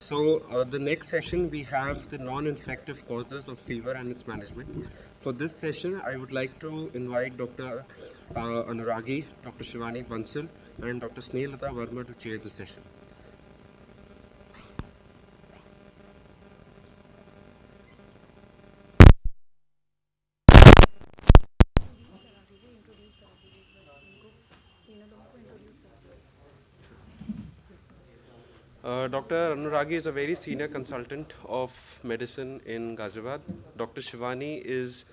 The next session we have the non-infective causes of fever and its management. For this session, I would like to invite Dr. Anuragi, Dr. Shivani Bansal, and Dr. Snehalata Verma to chair the session. Dr. Anuragi is a very senior consultant of medicine in Ghaziabad. Dr. Shivani is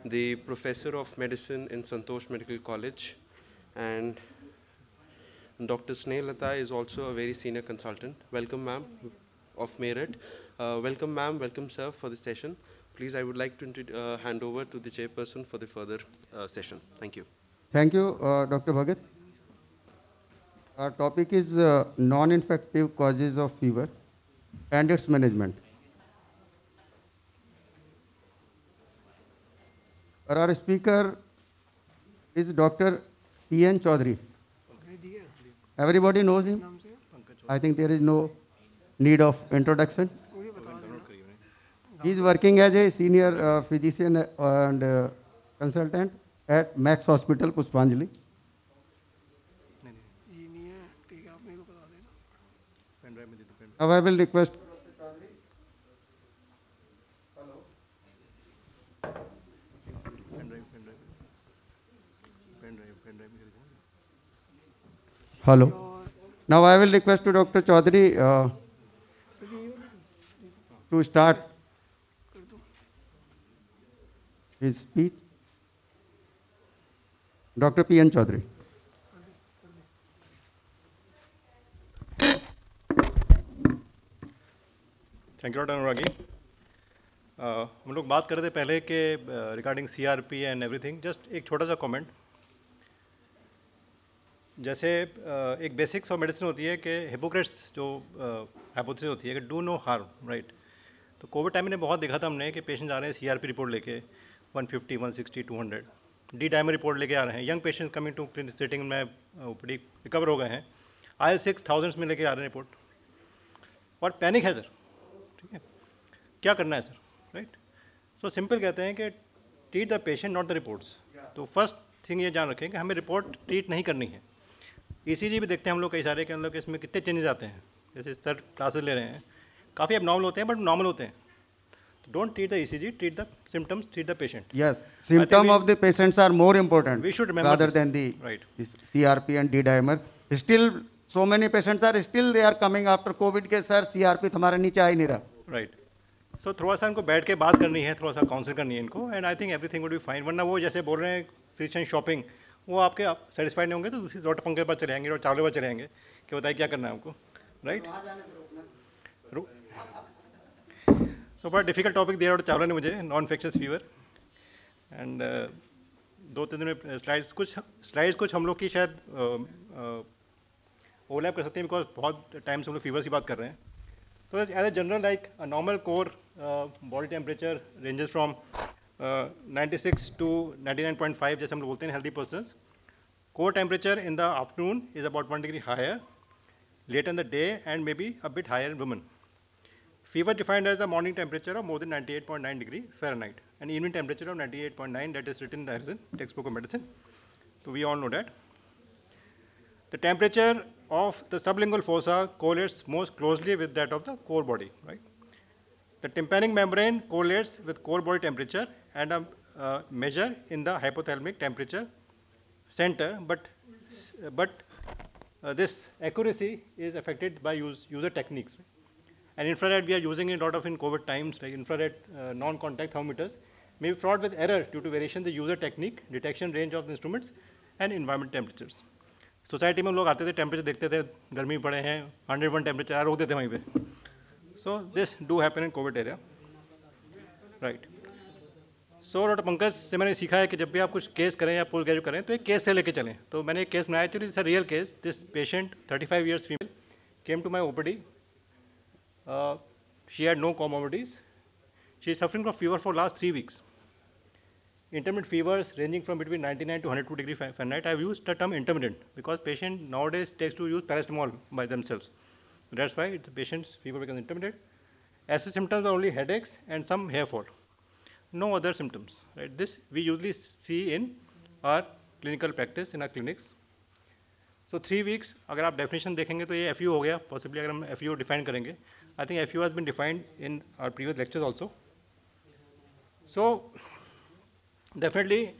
the professor of medicine in Santosh Medical College, and Dr. Snehalata is also a very senior consultant. Welcome, ma'am, of Meerut. Welcome, ma'am. Welcome, sir, for the session. Please, I would like to hand over to the chairperson for the further session. Thank you. Thank you, Dr. Bhagat. Our topic is non-infective causes of fever and its management. Our speaker is Dr. P.N. Chaudhary. Everybody knows him. I think there is no need of introduction. He is working as a senior physician and consultant at Max Hospital, Pushpanjali. Now I will request. Hello. Now I will request to Dr. Chaudhary to start his speech. Dr. P.N. Chaudhary. Thank you doctor Anuragi. हम लोग बात कर रहे थे पहले के regarding CRP and everything. Just एक छोटा सा कमेंट, जैसे एक बेसिक्स ऑफ मेडिसिन होती है कि हिपोक्रेट्स जो हाइपोथेसिस होती है कि डू नो हार्म, राइट। तो कोविड टाइम में बहुत देखा था हमने कि पेशेंट आ रहे हैं CRP रिपोर्ट लेके 150, 160, 200, डी डायमर रिपोर्ट लेके आ रहे हैं। Young patients coming to clinic setting में ओपीडी रिकवर हो गए हैं, IL-6 थाउजेंड्स में लेके आ रहे हैं रिपोर्ट, और पैनिक है सर। ठीक है, क्या करना है सर, राइट। सो सिंपल कहते हैं कि treat the patient not the reports. तो फर्स्ट थिंग ये जान रखें कि हमें रिपोर्ट ट्रीट नहीं करनी है। ECG भी देखते हैं हम लोग कई सारे के अंदर कि इसमें कितने चेंजेस आते हैं। जैसे सर क्लासेस ले रहे हैं, काफ़ी अब नॉर्मल होते हैं बट नॉर्मल होते हैं। Don't treat the ECG, treat the symptoms, treat the patient. Yes, symptom of the patients are more important. We should remember rather this. than the Right. CRP and D-dimer. Still, so many patients are still they are coming after COVID के sir CRP हमारा नीचे आ ही नहीं रहा. Right. So थोड़ा सा इनको बैठ के बात करनी है, थोड़ा सा काउंसिल करनी है इनको, and I think everything would be fine. वरना वो जैसे बोल रहे हैं फिजिशियन शॉपिंग, वो आपके सेटिस्फाइड नहीं होंगे तो दूसरी डॉक्टर पंकज के पास चले जाएंगे और चावले पास चले जाएंगे कि बताइए क्या करना है हमको, राइट। सो बड़ा डिफिकल्ट टॉपिक दिया डॉक्टर चावला ने मुझे, नॉन इन्फेक्शियस फीवर। एंड 2-3 दिन में स्लाइड्स कुछ हम लोग की शायद ओवरलैप कर सकते हैं, बिकॉज बहुत टाइम से हम लोग फीवर की बात कर रहे हैं। तो as a general like normal core body temperature ranges from 96 to 99.5 जैसे हम लोग बोलते हैं healthy persons. Core temperature in the afternoon is about 1 degree higher, late in the day and may be a bit higher in women. Fever defined as a morning temperature of more than 98.9 degree Fahrenheit, and evening temperature of 98.9, that is written in the textbook of medicine. So we all know that. The temperature of the sublingual fossa correlates most closely with that of the core body, right? The tympanic membrane correlates with core body temperature and a measure in the hypothalamic temperature center, but this accuracy is affected by user techniques. Right? And infrared, we are using it a lot of in COVID times, like infrared non-contact thermometers may be fraught with error due to variation in the user technique, detection range of the instruments, and environment temperatures. Society में लोग आते थे, temperature देखते थे, गर्मी पड़े हैं, 101 temperature रोक देते वहीं पे। So this do happen in Covid area, right. So doctor Pankaj से मैंने सीखा है कि जब भी आप कुछ केस करें या पोस्ट ग्रेजुएट करें तो एक केस से लेके चलें। तो मैंने एक केस बनाया, actually this real case. This patient 35 years female came to my OPD. She had no comorbidities. She is suffering from fever for last 3 weeks. Intermittent fevers ranging from between 99 to 102 degree Fahrenheit. I have used the term intermittent because patient nowadays takes to use paracetamol by themselves. That's why the patient's fever becomes intermittent. Acid symptoms are only headaches and some hair fall. No other symptoms. Right? This we usually see in our clinical practice, in our clinics. So 3 weeks, अगर आप definition देखेंगे तो ये FU हो गया, possibly अगर हम FU define करेंगे. I think FU has been defined in our previous lectures also. So definitely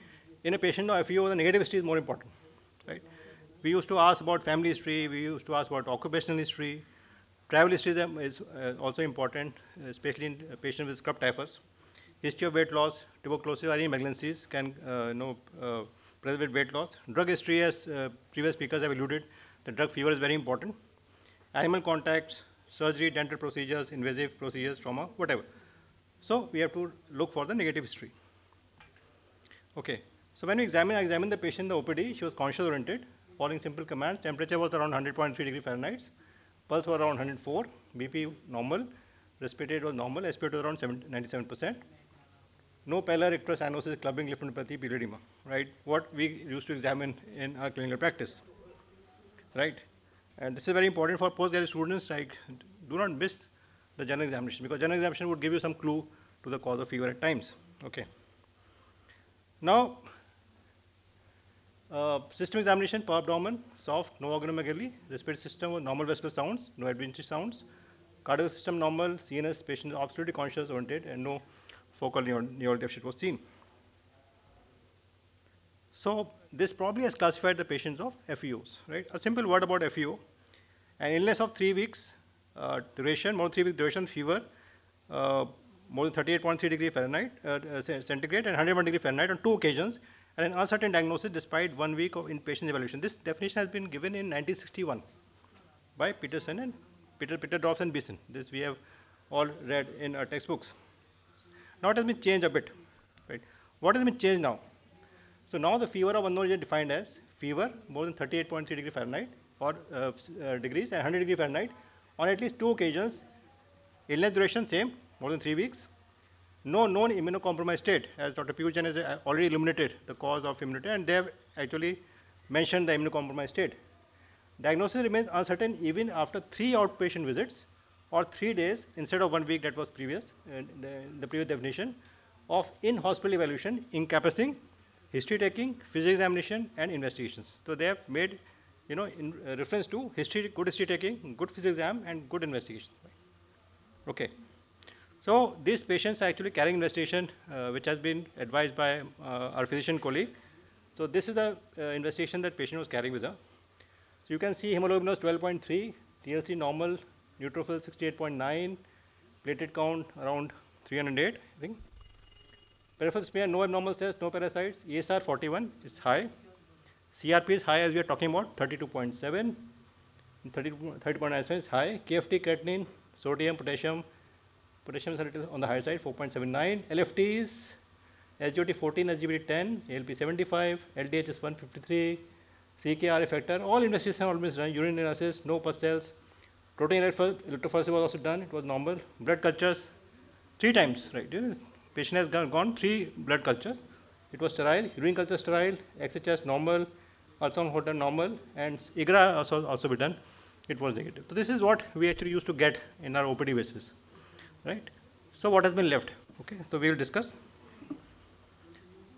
in a patient of FU, the negative history is more important. Right? We used to ask about family history, we used to ask about occupational history. Travel history is also important, especially in patients with scrub typhus. History of weight loss, tuberculosis or any malignancies can present with weight loss. Drug history, as previous speakers have alluded, the drug fever is very important. Animal contacts, surgery, dental procedures, invasive procedures, trauma, whatever. So we have to look for the negative history. Okay. So when we examine the patient in the OPD, she was conscious oriented, following simple commands. Temperature was around 100.3 degrees Fahrenheit. Pulse was around 104, BP normal, respiratory was normal, SpO2 was around 97%. No pallor, icterus, cyanosis, clubbing, lymphadenopathy, periodema, right? What we used to examine in our clinical practice, right? And this is very important for postgraduate students, like do not miss the general examination, because general examination would give you some clue to the cause of fever at times, okay? Now, system examination, per abdomen, soft, no organomegaly, respiratory system was normal vesical sounds, no adventitious sounds, cardiac system normal, CNS patient is absolutely conscious oriented, and no focal neural deficit was seen. So this probably has classified the patients of FEOs, right? A simple word about FEO, an illness of 3 weeks duration, more than 3 weeks duration, fever, more than 38.3 degree Fahrenheit, centigrade, and 101 degree Fahrenheit on 2 occasions, and an uncertain diagnosis despite 1 week of inpatient evaluation. This definition has been given in 1961 by Peterson and Peter Dorff and Beeson. This we have all read in our textbooks. Now it has been changed a bit, right? What has been changed now? So now the fever of unknown is defined as fever more than 38.3 degree Fahrenheit or degrees and 100 degree Fahrenheit on at least 2 occasions. Illness duration same, more than 3 weeks. No known immunocompromised state, as Dr. Piyush Jain has already illuminated the cause of immunity, and they have actually mentioned the immunocompromised state. Diagnosis remains uncertain even after 3 outpatient visits or 3 days instead of 1 week that was previous, the previous definition of in-hospital evaluation encompassing history taking, physical examination, and investigations. So they have made, in reference to history, good history taking, good physical exam, and good investigation. Okay. So these patients are actually carrying investigation, which has been advised by our physician colleague. So this is the investigation that patient was carrying with her. So you can see hemoglobin was 12.3, TLC normal, neutrophil 68.9, platelet count around 308, I think. Peripheral smear, no abnormal cells, no parasites. ESR 41 is high. CRP is high, as we are talking about, 32.7. 30.97 is high. KFT, creatinine, sodium, potassium is a little on the higher side, 4.79. LFTs, SGOT 14, SGBT 10, ALP 75, LDH is 153, CKRA factor. All investigations have always done. Urine analysis, no pus cells. Protein electrophoresis was also done. It was normal. Blood cultures, 3 times, right? Patient has gone 3 blood cultures. It was sterile. Urine culture sterile. XHS normal. Ultrasound Holter normal. And IGRA also be done. It was negative. So this is what we actually used to get in our OPD basis, right? So what has been left? Okay. So we will discuss.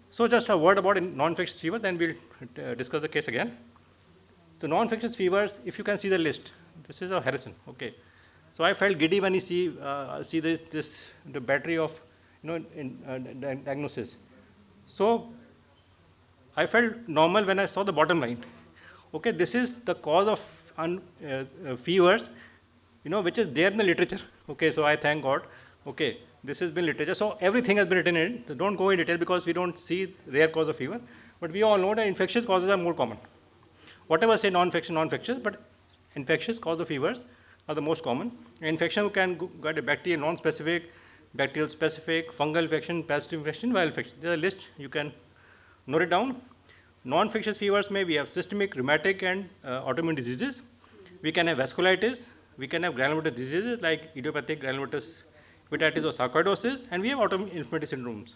So just a word about non-infectious fever, then we'll discuss the case again. So non-infectious fevers, if you can see the list, this is a Harrison. Okay. So I felt giddy when you see the battery of diagnosis. So I felt normal when I saw the bottom line. Okay, this is the cause of fevers, which is there in the literature. Okay, so I thank God. Okay, this has been literature. So everything has been written in it. So don't go in detail because we don't see rare cause of fever. But we all know that infectious causes are more common. Whatever say non-infectious, but infectious cause of fevers are the most common. Infection can get a bacterial non-specific, bacterial specific, fungal infection, parasitic infection, viral infection. There's a list, you can note it down. Non-infectious fevers we have systemic, rheumatic, and autoimmune diseases. We can have vasculitis. We can have granulomatous diseases like idiopathic granulomatous hepatitis or sarcoidosis, and we have autoimmune inflammatory syndromes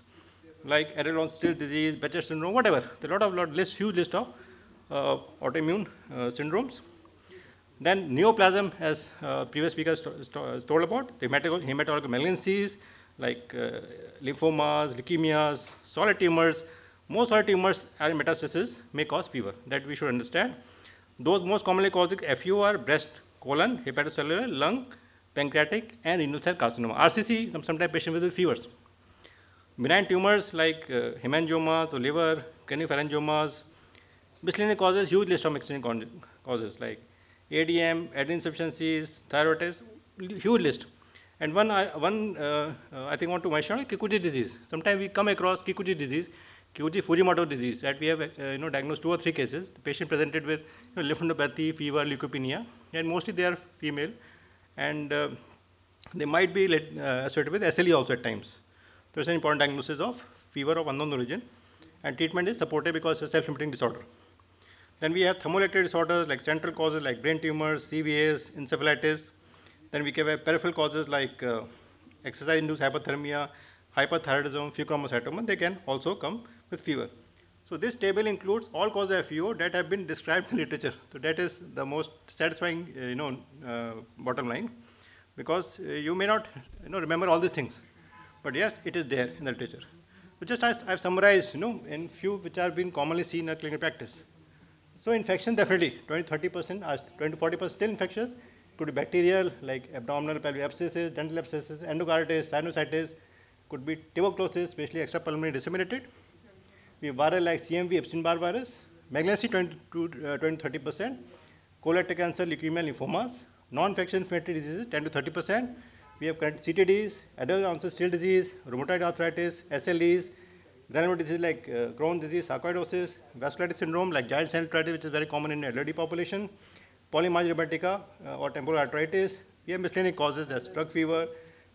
like Ehlers-Danlos disease, Becher syndrome, whatever. There are huge list of autoimmune syndromes. Then neoplasm, as previous speakers told about, the hematological malignancies like lymphomas, leukemias, solid tumors. Most solid tumors are in metastasis may cause fever. That we should understand. Those most commonly causing FU are breast, colon, hepatocellular, lung, pancreatic, and renal cell carcinoma. RCC, sometimes patient with fevers. Benign tumors like hemangiomas or liver, craniopharyngiomas. Miscellaneous causes, huge list of miscellaneous causes like ADM, adrenal insufficiencies, thyroiditis, huge list. And one I think want to mention is Kikuchi disease. Sometimes we come across Kikuchi disease, Kikuchi Fujimoto disease, that we have diagnosed 2 or 3 cases. The patient presented with lymphadenopathy, fever, leukopenia, and mostly they are female, and they might be associated with SLE also at times. There is an important diagnosis of fever of unknown origin, and treatment is supported because it's a self-limiting disorder. Then we have thermoelectric disorders like central causes like brain tumors, CVAs, encephalitis. Then we can have peripheral causes like exercise-induced hypothermia, hyperthyroidism, pheochromocytoma. They can also come with fever. So this table includes all causes of FeO that have been described in literature. So that is the most satisfying, bottom line, because you may not, remember all these things, but yes, it is there in the literature. So just as I've summarized, in few which are being commonly seen in clinical practice. So infection definitely 20-30%, 20-40% still infectious. Could be bacterial like abdominal pelvic abscesses, dental abscesses, endocarditis, sinusitis. Could be tuberculosis, especially extrapulmonary disseminated. We have viral like CMV, Epstein-Barr virus. Malignancy 20-30%. Colorectal cancer, leukemia, lymphomas. Non-infectious inflammatory diseases 10-30%. We have CTDs, adult onset still's disease, rheumatoid arthritis, SLEs, granular disease like Crohn's disease, sarcoidosis, vasculitis syndrome like giant cell arthritis, which is very common in elderly population, polymyalgia rheumatica or temporal arthritis. We have miscellaneous causes as drug fever,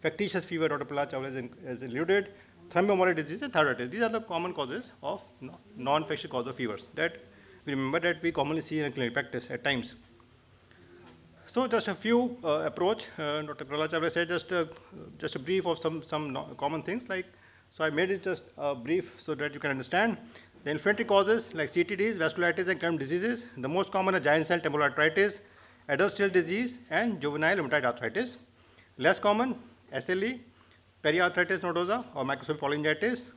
factitious fever, Dr. Prahlad Chawla has alluded, thromboembolic disease and thyroiditis. These are the common causes of non-infectious cause of fevers that we remember that we commonly see in clinical practice at times. So just a few approach. Dr. Prahlad Chawla said just a brief of some common things like. So I made it just brief so that you can understand. The inflammatory causes like CTDs, vasculitis, and Crohn's diseases. The most common are giant cell temporal arthritis, adult still's disease, and juvenile rheumatoid arthritis. Less common, SLE, periarthritis nodosa or microscopic polyangiitis,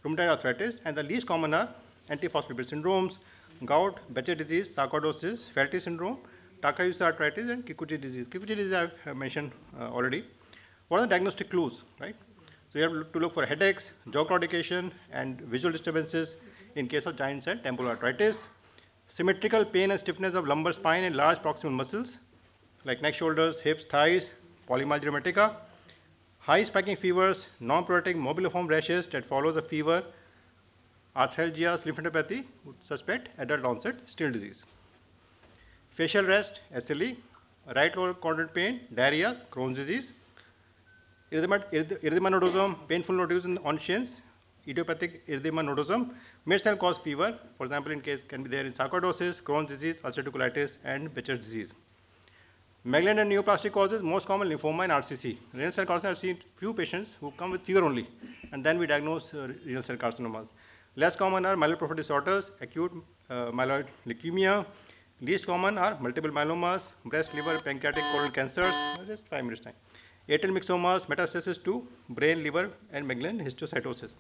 rheumatoid arthritis, and the least common are antiphospholipid syndromes, gout, Behçet disease, sarcoidosis, Felty syndrome, Takayuki arthritis, and Kikuchi disease. Kikuchi disease I have mentioned already. What are the diagnostic clues, right? So you have to look for headaches, jaw claudication, and visual disturbances in case of giant cell temporal arthritis. Symmetrical pain and stiffness of lumbar spine and large proximal muscles, like neck, shoulders, hips, thighs, polymyalgia rheumatica. High spiking fevers, non-pruritic mobiliform rashes that follows a fever, arthralgias, lymphadenopathy, would suspect adult onset still's disease. Facial rest, SLE, right lower quadrant pain, diarrhea, Crohn's disease. Erythema nodosum, painful nodules on shins, idiopathic erythema nodosum, mid-cell cause fever, for example, in case can be there in sarcoidosis, Crohn's disease, ulcerative colitis, and Behçet's disease. Malignant and neoplastic causes, most common lymphoma and RCC. Renal cell carcinoma, I've seen few patients who come with fever only, and then we diagnose renal cell carcinomas. Less common are myeloproliferative disorders, acute myeloid leukemia. Least common are multiple myelomas, breast, liver, pancreatic, colon cancers. Just 5 minutes time. Atrial myxomas, metastasis to brain, liver, and malignant histiocytosis.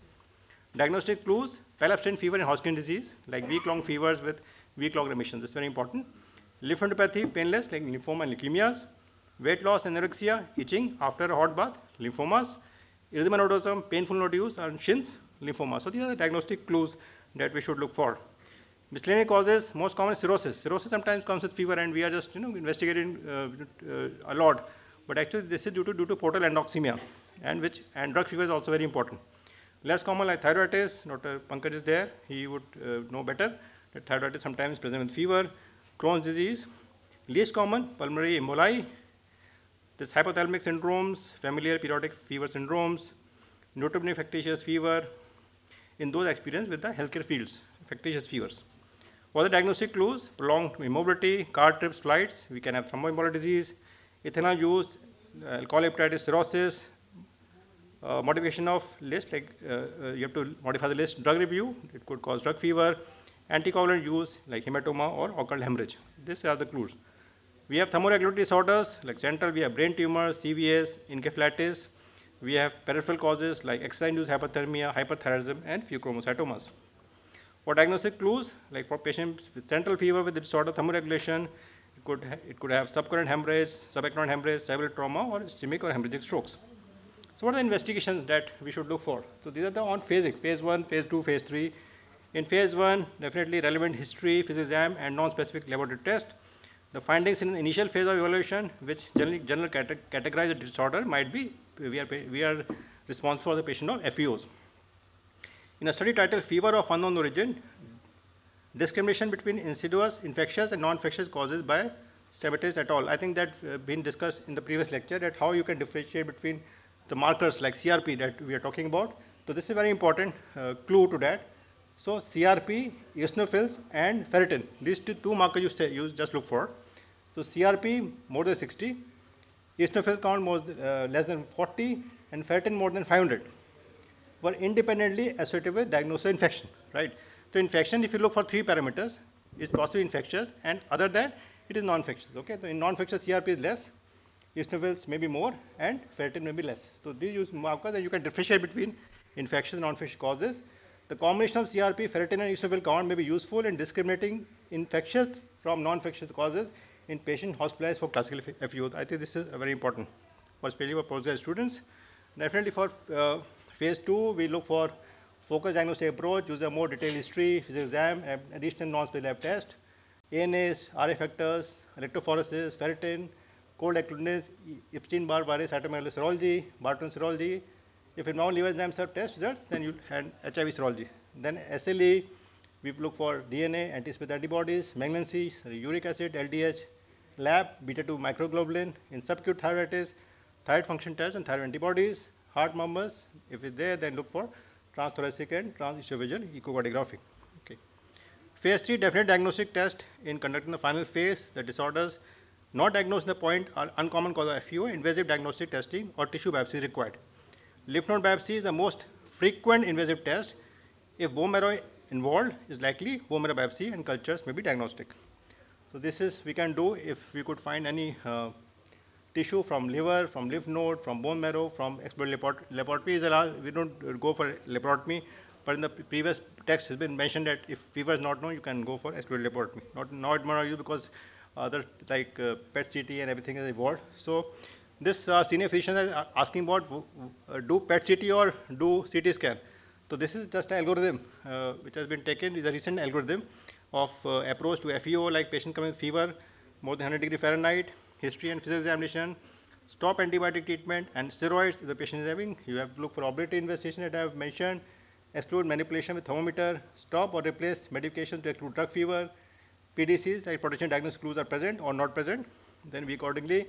Diagnostic clues, palpabsent fever and Hodgkin disease, like week-long fevers with week-long remissions. It's very important. Lymphadenopathy, painless, like lymphoma and leukemias. Weight loss, anorexia, itching after a hot bath, lymphomas. Erythema nodosum, painful nodules on shins, lymphoma. So these are the diagnostic clues that we should look for. Miscellaneous causes, most common cirrhosis. Cirrhosis sometimes comes with fever, and we are just investigating a lot. But actually, this is due to portal endoxemia, and drug fever is also very important. Less common like thyroiditis. Dr. Pankaj is there; he would know better. That thyroiditis sometimes present with fever. Crohn's disease. Least common pulmonary emboli. This hypothalamic syndromes, familial periodic fever syndromes, notably factitious fever. In those experienced with the healthcare fields, factitious fevers. What are the diagnostic clues? Prolonged immobility, car trips, flights. We can have thromboembolic disease, ethanol use, alcoholic hepatitis, cirrhosis, modification of list, like you have to modify the list, drug review, it could cause drug fever, anticoagulant use, like hematoma or occult hemorrhage. These are the clues. We have thermoregulatory disorders like central, we have brain tumors, CVS, encephalitis. We have peripheral causes like exercise-induced hypothermia, hyperthyroidism, and pheochromocytomas. For diagnostic clues, like for patients with central fever with the disorder thermoregulation, it could have subcurrent hemorrhage, subarachnoid hemorrhage, cerebral trauma, or ischemic or hemorrhagic strokes. So what are the investigations that we should look for? So these are the on phasic, phase 1, phase 2, phase 3. In phase 1, definitely relevant history, physical exam, and non-specific laboratory test. The findings in the initial phase of evaluation, which generally categorize the disorder, might be we are responsible for the patient of FEOs. In a study titled Fever of Unknown Origin, discrimination between insidious, infectious, and non-infectious causes by Stamatis et al. I think that been discussed in the previous lecture, that how you can differentiate between the markers like CRP that we are talking about. So this is a very important clue to that. So CRP, eosinophils, and ferritin, these two markers you just look for. So CRP more than 60, eosinophils count less than 40, and ferritin more than 500 were independently associated with diagnosis of infection, right? So infection, if you look for 3 parameters, is possibly infectious, and other than that, it is non-infectious, okay? So in non-infectious, CRP is less, eosinophils may be more, and ferritin may be less. So these use markers, and you can differentiate between infectious and non-infectious causes. The combination of CRP, ferritin, and eosinophil count may be useful in discriminating infectious from non-infectious causes in patients hospitalized for classical FEOs. I think this is very important, especially for postgraduate students. Definitely for phase 2, we look for focused diagnostic approach, use a more detailed history, physical exam, additional non-specific lab test, ANAs, RA factors, electrophoresis, ferritin, cold agglutinin, Epstein-Barr virus, cytomegalovirus serology, Barton serology. If a non-liver enzyme test results, then you have HIV serology. Then SLE, we look for DNA, anti-spike antibodies, malignancy, uric acid, LDH, lab, beta-2 microglobulin, in subacute thyroiditis, thyroid function test, and thyroid antibodies, heart murmurs. If it's there, then look for transthoracic and transesophageal echocardiography. Okay. Phase 3, definite diagnostic test in conducting the final phase. The disorders not diagnosed at the point are uncommon cause of FEO, invasive diagnostic testing, or tissue biopsy is required. Lymph node biopsy is the most frequent invasive test. If bone marrow involved, is likely bone marrow biopsy and cultures may be diagnostic. So this is we can do if we could find any tissue from liver, from lymph node, from bone marrow, from exploratory laboratory is allowed. We don't go for laparoscopy, but in the previous text has been mentioned that if fever is not known, you can go for exploratory laparoscopy. Not more you because other like PET CT and everything has evolved. So this senior physician is asking about do PET CT or do CT scan. So this is just an algorithm which has been taken. Is a recent algorithm of approach to FEO, like patient coming with fever more than 100 degree Fahrenheit, history and physical examination, stop antibiotic treatment, and steroids if the patient is having. You have to look for obliterate investigation that I have mentioned, exclude manipulation with thermometer, stop or replace medication to exclude drug fever, PDCs, like protection diagnostic clues are present or not present. Then we accordingly,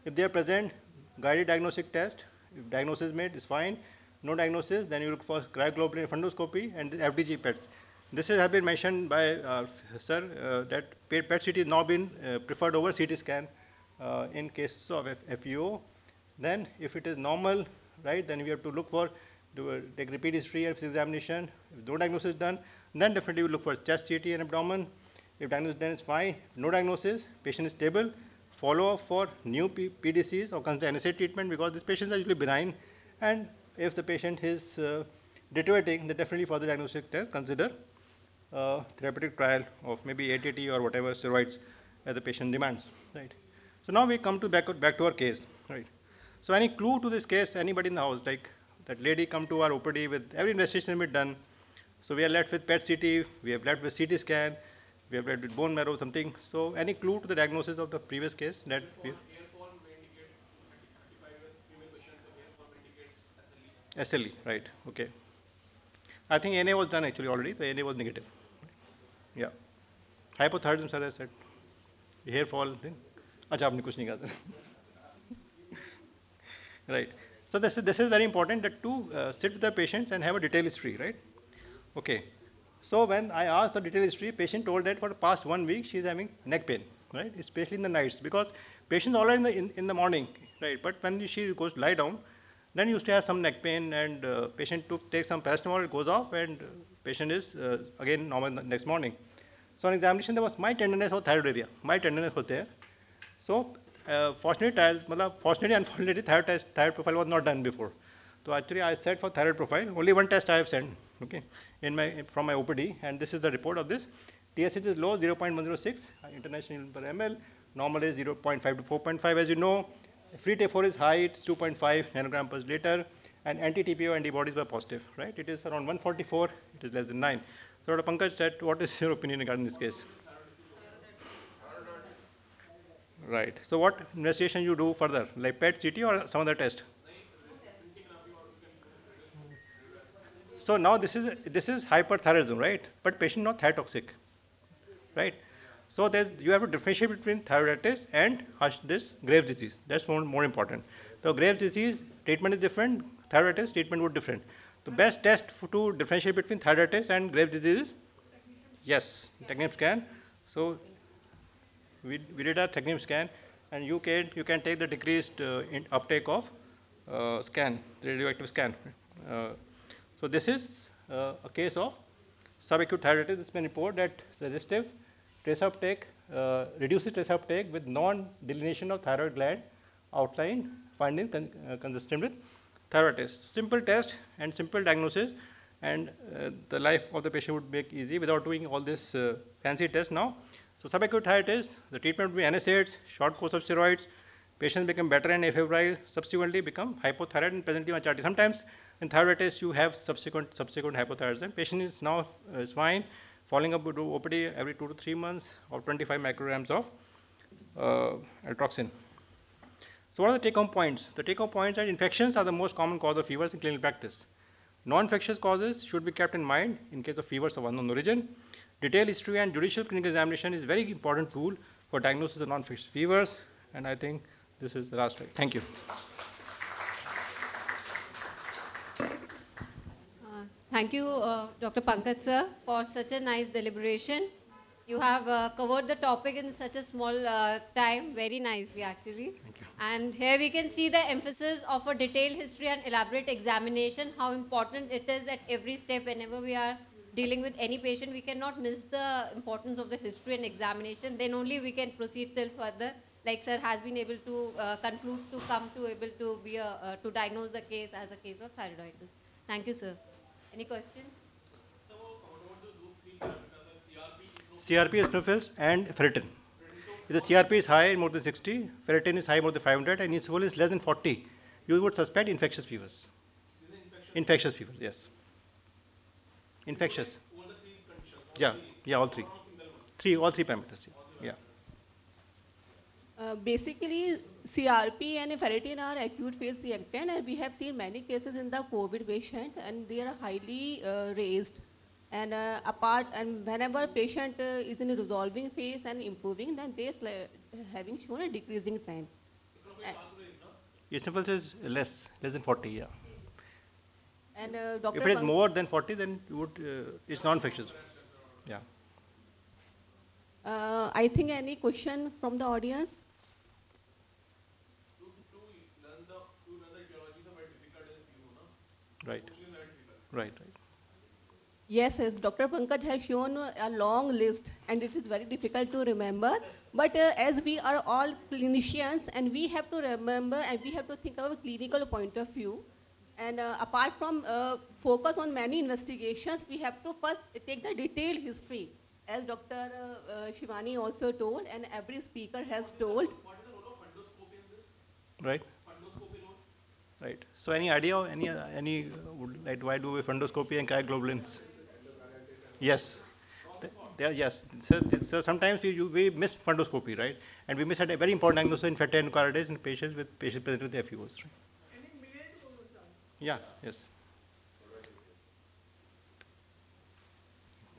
if they are present, guided diagnostic test. If diagnosis is made, is fine. No diagnosis, then you look for cryoglobulin fundoscopy and FDG PETs. This has been mentioned by sir that PET CT has now been preferred over CT scan in cases of FEO. Then if it is normal, right, then we have to look for, take repeat history and physical examination. If no diagnosis is done, then definitely we look for chest CT and abdomen. If diagnosis then is fine, no diagnosis, patient is stable, follow up for new PDCs or consider NSAID treatment because these patients are usually benign. And if the patient is deteriorating, then definitely for the diagnostic test, consider therapeutic trial of maybe ATT or whatever steroids as the patient demands, right? So now we come to back to our case, right? So any clue to this case, anybody in the house, like that lady come to our OPD with every investigation been done. So we are left with PET CT, we have left with CT scan, we have left with bone marrow, something. So any clue to the diagnosis of the previous case that we SLE, right, okay. I think ANA was done actually already, the ANA was negative. Yeah. Hypothyroidism, sir, I said. Hair fall. Acha, aapne kuch nahi kaha, sir. Right. So this is very important that to sit with the patients and have a detailed history, right? Okay. So when I asked the detailed history, patient told that for the past 1 week she is having neck pain, right? Especially in the nights because patients all are in the morning, right? But when she goes to lie down, then used to have some neck pain and patient takes some paracetamol, it goes off and patient is again normal the next morning. So on examination there was mild tenderness of thyroid area, mild tenderness was there. So fortunately, unfortunately, thyroid profile was not done before. So actually, I said for thyroid profile, only one test I have sent, okay, from my OPD, and this is the report of this. TSH is low, 0.106 international per ml. Normal is 0.5 to 4.5, as you know. Free T4 is high, it's 2.5 nanogram per liter, and anti-TPO antibodies were positive, right? It is around 144, it is less than 9. So Dr. Pankaj said, what is your opinion regarding this case? Right. So what investigation you do further, like PET, CT, or some other test? So now this is hyperthyroidism, right? But patient not thyrotoxic, right? So you have to differentiate between thyroiditis and this Graves' disease. That's more important. So Graves' disease treatment is different. Thyroiditis treatment would different. The best test to differentiate between thyroiditis and Graves' disease is yes, technetium scan. So we did a technetium scan, and you can take the decreased uptake of scan, the radioactive scan. So this is a case of subacute thyroiditis. It's been reported that suggestive trace uptake reduces trace uptake with non-delineation of thyroid gland outline finding consistent with thyroiditis. Simple test and simple diagnosis, and the life of the patient would make easy without doing all this fancy test now. So subacute thyroiditis, the treatment would be NSAIDs, short course of steroids. Patients become better and afebrile, subsequently become hypothyroid and presently on HRT. Sometimes in thyroiditis you have subsequent hypothyroidism. Patient is now is fine, following up with OPD every 2 to 3 months or 25 micrograms of altroxin. So what are the take-home points? The take-home points are infections are the most common cause of fevers in clinical practice. Non-infectious causes should be kept in mind in case of fevers of unknown origin. Detailed history and judicial clinical examination is a very important tool for diagnosis of non-infectious fevers, and I think this is the last slide. Thank you. Thank you, Dr. Pankaj sir, for such a nice deliberation. You have covered the topic in such a small time, very nicely actually. Thank you. And here we can see the emphasis of a detailed history and elaborate examination, how important it is at every step whenever we are dealing with any patient. We cannot miss the importance of the history and examination. Then only we can proceed till further. Like sir has been able to conclude to come to able to be to diagnose the case as a case of thyroiditis. Thank you, sir. Any questions? CRP, eosinophils, and ferritin. If the CRP is high, more than 60, ferritin is high, more than 500, and eosinophil is less than 40, you would suspect infectious fevers. Infectious fevers, yes. Infectious. Yeah, all three. All three parameters, yeah. Basically, CRP and ferritin are acute phase reactant, and we have seen many cases in the COVID patient, and they are highly raised. And whenever patient is in a resolving phase and improving, then they having shown a decreasing trend. Eosinophils is less than 40, yeah. And Dr. If it is more than 40, then you would, it's non-infectious. Yeah. I think any question from the audience? Right. Yes, Dr. Pankaj has shown a long list, and it is very difficult to remember. But as we are all clinicians, and we have to remember, and we have to think of a clinical point of view. And apart from focus on many investigations, we have to first take the detailed history, as Dr. Shivani also told, and every speaker has told. What is the role of fundoscopy in this? Right. Right. So any idea, like why do we fundoscopy and cryoglobulins? Yes. Yes. So sometimes we miss fundoscopy, right? And we miss a very important diagnosis in fatty endocarditis in patients presented with FUOs, right? Yeah, yes.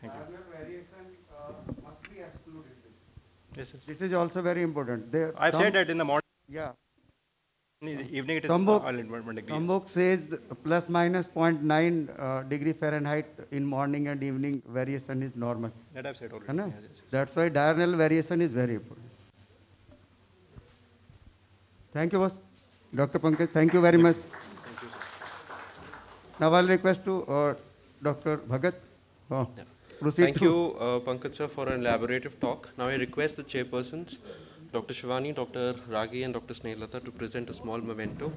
Thank you. Variation must be excluded. Yes. This is also very important. I've said that in the morning. Yeah. In the evening it is Some book, 1 degree. Some book says plus minus 0.9 degree Fahrenheit in morning and evening variation is normal. That I've said already. Yes. That's why diurnal variation is very important. Thank you, boss. Dr. Pankaj, thank you very much. Thank you. Now I'll request to Dr. Bhagat. Proceed. Thank you, Pankaj sir, for an elaborative talk. Now I request the chairpersons Dr. Shivani, Dr. Ragi, and Dr. Snehlata to present a small memento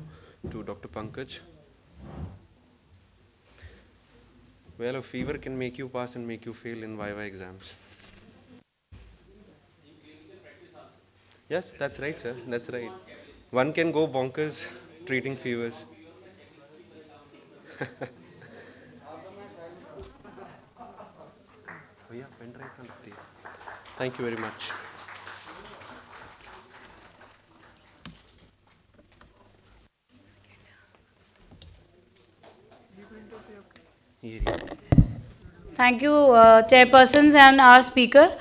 to Dr. Pankaj. Well, a fever can make you pass and make you fail in Viva exams. Yes, that's right, sir. That's right. One can go bonkers treating fevers. Thank you very much. Thank you, chairpersons and our speaker.